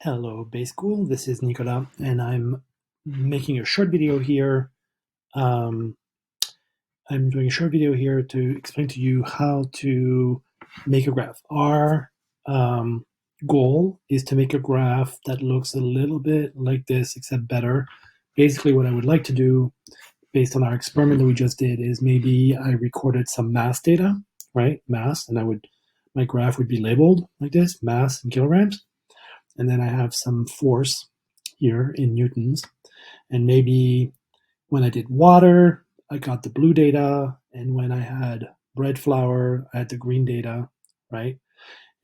Hello, Base School. This is Nicolas, and I'm making a short video here. Um, I'm doing a short video here to explain to you how to make a graph. Our goal is to make a graph that looks a little bit like this, except better. Basically, what I would like to do, based on our experiment that we just did, is maybe I recorded some mass data, right? Mass, and my graph would be labeled like this, mass in kilograms. And then I have some force here in newtons. And maybe when I did water, I got the blue data. And when I had bread flour, I had the green data, right?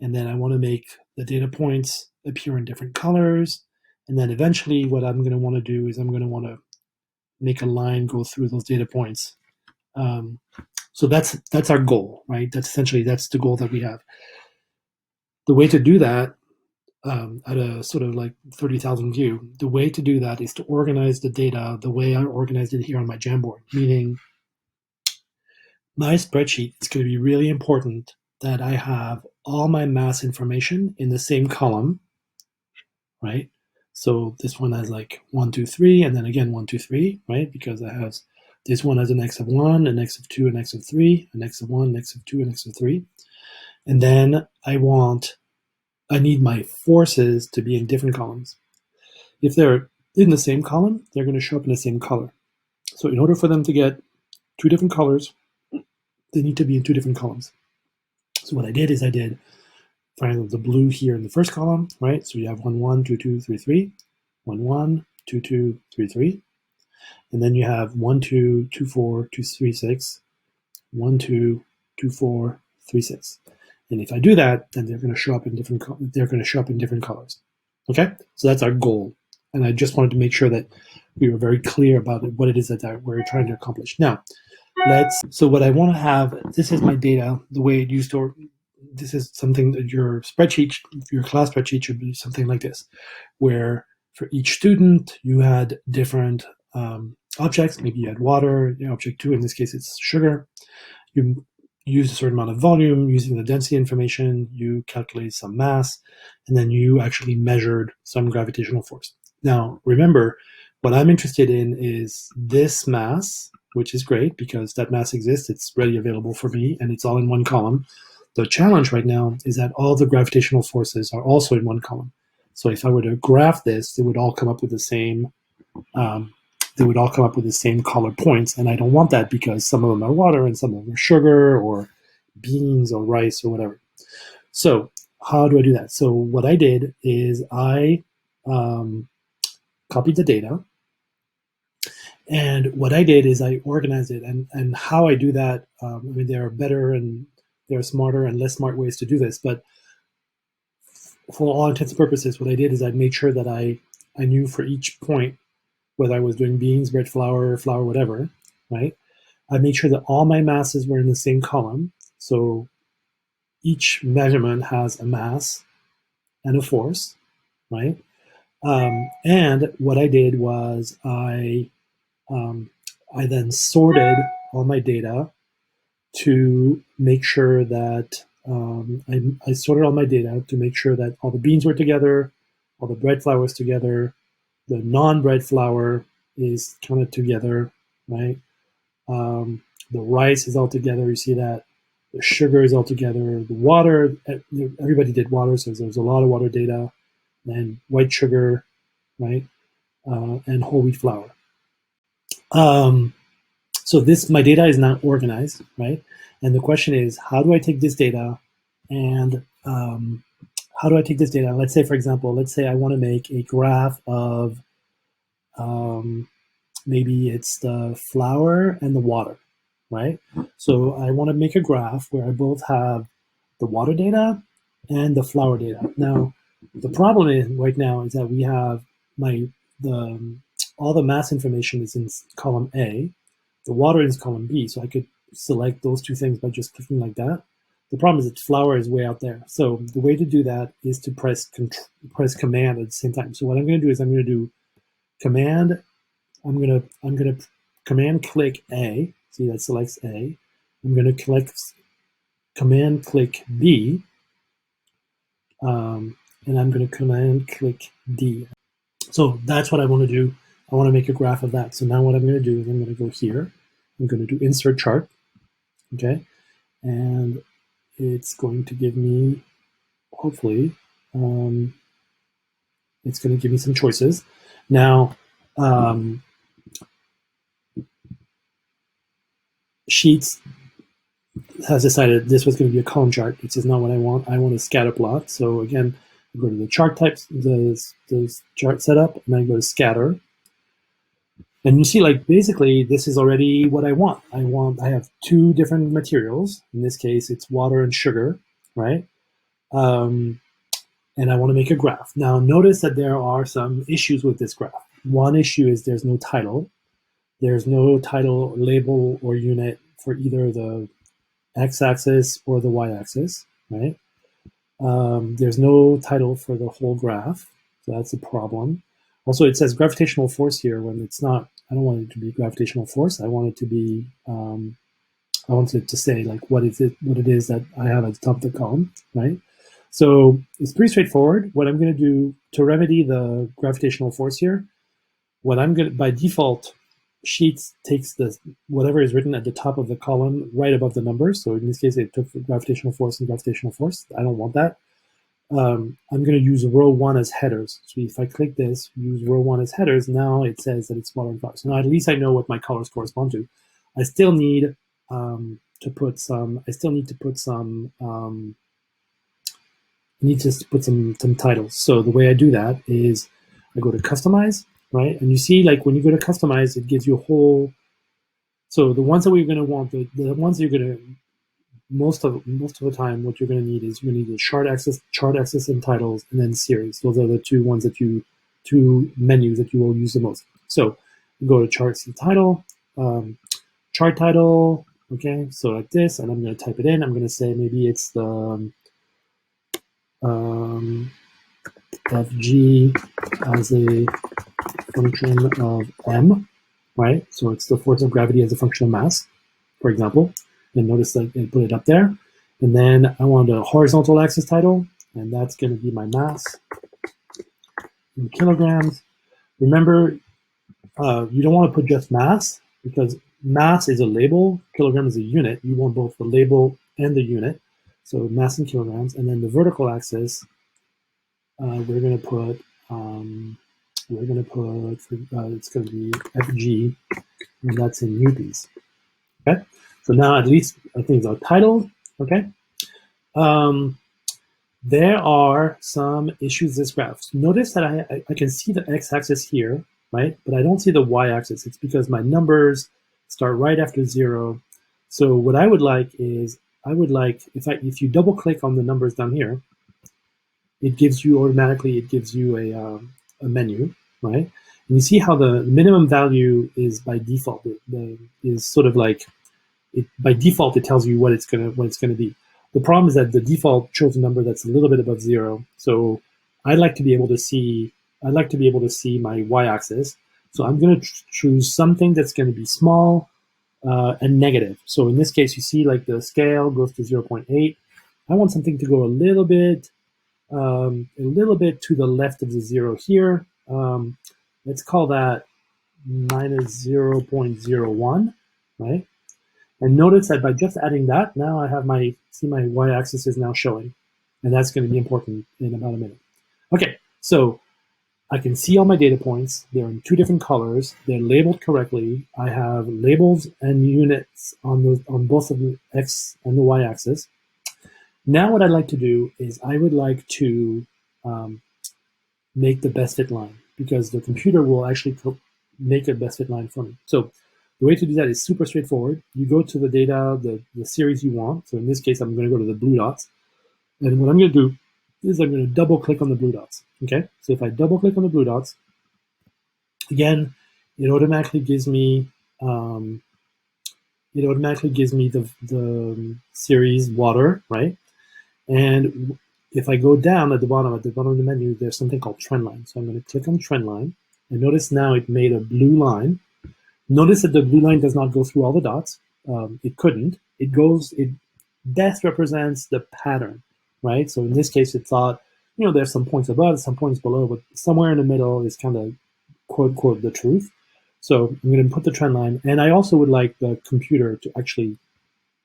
And then I want to make the data points appear in different colors. And then eventually what I'm going to want to do is I'm going to want to make a line go through those data points. Um, so that's our goal, right? That's the goal that we have. The way to do that at a sort of like 30,000 view, the way to do that is to organize the data the way I organized it here on my Jamboard, meaning my spreadsheet, it's going to be really important that I have all my mass information in the same column, right? So this one has like 1, 2, 3, and then again 1, 2, 3, right? Because I have this one has an x of 1, an x of 2, an x of 3, an x of 1, an x of 2, an x of 3. And then I need my forces to be in different columns. If they're in the same column, they're going to show up in the same color. So in order for them to get two different colors, they need to be in two different columns. So what I did is I did, for example, the blue here in the first column, right? So you have 1, 1, 2, 2, 3, 3, 1, 1, 2, 2, 3, 3. And then you have 1, 2, 2, 4, 2, 3, 6, 1, 2, 2, 4, 3, 6. And if I do that, then they're going to show up in different colors. Okay, so that's our goal. And I just wanted to make sure that we were very clear about what it is that we're trying to accomplish. Now, so what I want to have, this is my data, the way it used to, this is something that your spreadsheet, your class spreadsheet should be something like this, where for each student, you had different objects. Maybe you had water, object 2, in this case, it's sugar. You used a certain amount of volume using the density information, you calculated some mass, and then you actually measured some gravitational force. Now, remember, what I'm interested in is this mass, which is great because that mass exists, it's ready available for me, and it's all in one column. The challenge right now is that all the gravitational forces are also in one column. So if I were to graph this, they would all come up with the same color points, and I don't want that because some of them are water and some of them are sugar or beans or rice or whatever. So how do I do that? So what I did is I copied the data, and what I did is I organized it. And how I do that, I mean, there are better and there are smarter and less smart ways to do this, but for all intents and purposes, what I did is I made sure that I knew for each point, whether I was doing beans, bread, flour, whatever, right? I made sure that all my masses were in the same column. So each measurement has a mass and a force, right? And what I did was I then sorted all my data to make sure that I sorted all my data to make sure that all the beans were together, all the bread flour was together, the non-bread flour is counted together, right? The rice is all together. You see that the sugar is all together. The water, everybody did water, so there's a lot of water data. And white sugar, right? And whole wheat flour. So my data is now organized, right? And the question is, how do I take this data and let's say, for example, let's say I want to make a graph of maybe it's the flour and the water, right? So I want to make a graph where I both have the water data and the flour data. Now, the problem is right now is that we have all the mass information is in column A, the water is column B, so I could select those two things by just clicking like that. The problem is that flour is way out there. So the way to do that is to press command at the same time. So what I'm going to do is I'm going to do command. I'm gonna command click A. See, that selects A. I'm going to command click B, and I'm going to command click D. So that's what I want to do. I want to make a graph of that. So now what I'm going to do is I'm going to go here. I'm going to do insert chart. Okay. And it's going to give me, hopefully, it's going to give me some choices. Now, Sheets has decided this was going to be a column chart. This is not what I want. I want a scatter plot. So again, I go to the chart types, the chart setup, and I go to scatter. And you see, like, basically, this is already what I want. I have two different materials. In this case, it's water and sugar, right? And I want to make a graph. Now, notice that there are some issues with this graph. One issue is there's no title. There's no title, label, or unit for either the x-axis or the y-axis, right? There's no title for the whole graph, so that's a problem. Also, it says gravitational force here when it's not. I don't want it to be gravitational force. I want it to be. I want it to say like what it is that I have at the top of the column, right? So it's pretty straightforward. What I'm going to do to remedy the gravitational force here, what I'm going to, by default, Sheets takes the whatever is written at the top of the column right above the numbers. So in this case, it took gravitational force and gravitational force. I don't want that. I'm going to use row 1 as headers. So if I click this, use row 1 as headers, now it says that it's water and color. So now at least I know what my colors correspond to. I still need to put some. I still need to put some. Need to put some titles. So the way I do that is I go to customize, right? And you see, like when you go to customize, it gives you a whole. So the ones that we're going to want, the ones that you're going to most of the time, what you're going to need is you're going to need a chart axis, and titles, and then series. Those are the two menus that you will use the most. So you go to charts and title, chart title. Okay, so like this, and I'm going to type it in. I'm going to say maybe it's the FG as a function of m, right? So it's the force of gravity as a function of mass, for example. And notice that I put it up there. And then I want a horizontal axis title, and that's going to be my mass in kilograms. Remember, you don't want to put just mass because mass is a label, kilogram is a unit. You want both the label and the unit. So mass in kilograms. And then the vertical axis, we're going to put, it's going to be FG, and that's in UPs. Okay, so now at least things are titled. Okay, there are some issues with this graph. Notice that I can see the x-axis here, right? But I don't see the y-axis. It's because my numbers start right after 0. So what I would like is, if you double click on the numbers down here, it gives you a menu, right? And you see how the minimum value is by default. Is sort of like by default it tells you what it's gonna be. The problem is that the default shows a number that's a little bit above 0. So I'd like to be able to see my y-axis. So I'm going to choose something that's going to be small and negative. So in this case, you see like the scale goes to 0.8. I want something to go a little bit to the left of the 0 here. Let's call that minus 0.01, right? And notice that by just adding that, now I have my y-axis is now showing. And that's going to be important in about a minute. Okay, so I can see all my data points. They're in two different colors. They're labeled correctly. I have labels and units on both of the x and the y-axis. Now what I'd like to do is I would like to make the best fit line, because the computer will actually make a best fit line for me. So the way to do that is super straightforward. You go to the data, the series you want. So in this case, I'm going to go to the blue dots. And what I'm going to do is I'm going to double click on the blue dots. Okay, so if I double click on the blue dots, again, it automatically gives me the series water, right? And if I go down at the bottom of the menu, there's something called trend line. So I'm going to click on trend line, and notice now it made a blue line. Notice that the blue line does not go through all the dots. It couldn't. It best represents the pattern, right? So in this case, it thought there's some points above, some points below, but somewhere in the middle is kind of quote unquote the truth. So I'm going to put the trend line, and I also would like the computer to actually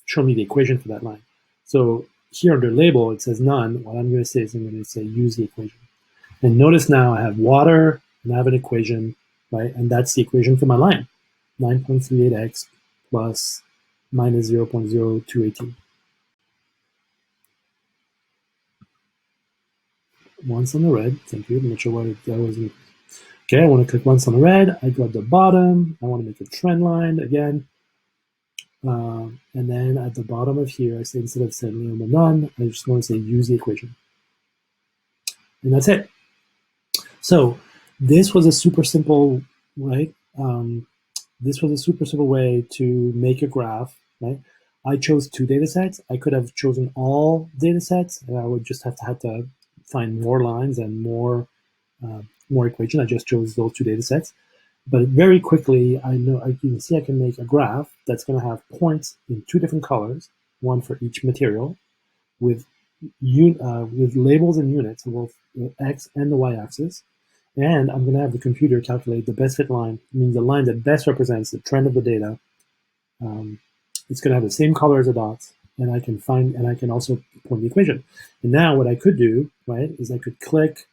show me the equation for that line. So here under label, it says none. What I'm going to say is I'm going to say use the equation. And notice now I have water and I have an equation, right? And that's the equation for my line, 9.38x plus minus 0.0218. Once on the red, thank you. I'm not sure why that wasn't. Okay, I want to click once on the red. I go at the bottom. I want to make a trend line again. And then at the bottom of here, I say instead of saying none, I just want to say use the equation. And that's it. So this was a super simple, right? This was a super simple way to make a graph, right? I chose 2 data sets. I could have chosen all data sets, and I would just have to find more lines and more equation. I just chose those 2 data sets. But very quickly, you can see I can make a graph that's going to have points in 2 different colors, one for each material, with labels and units of both the x and the y-axis. And I'm going to have the computer calculate the best fit line, meaning the line that best represents the trend of the data. It's going to have the same color as the dots, and I can also point the equation. And now what I could do, right, is I could click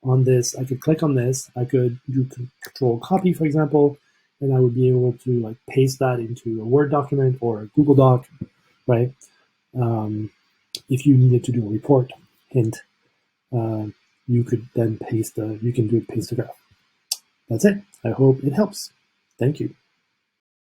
on this. I could click on this. I could do Control Copy, for example, and I would be able to like paste that into a Word document or a Google Doc, right? If you needed to do a report, hint, you could then paste the graph. That's it. I hope it helps. Thank you.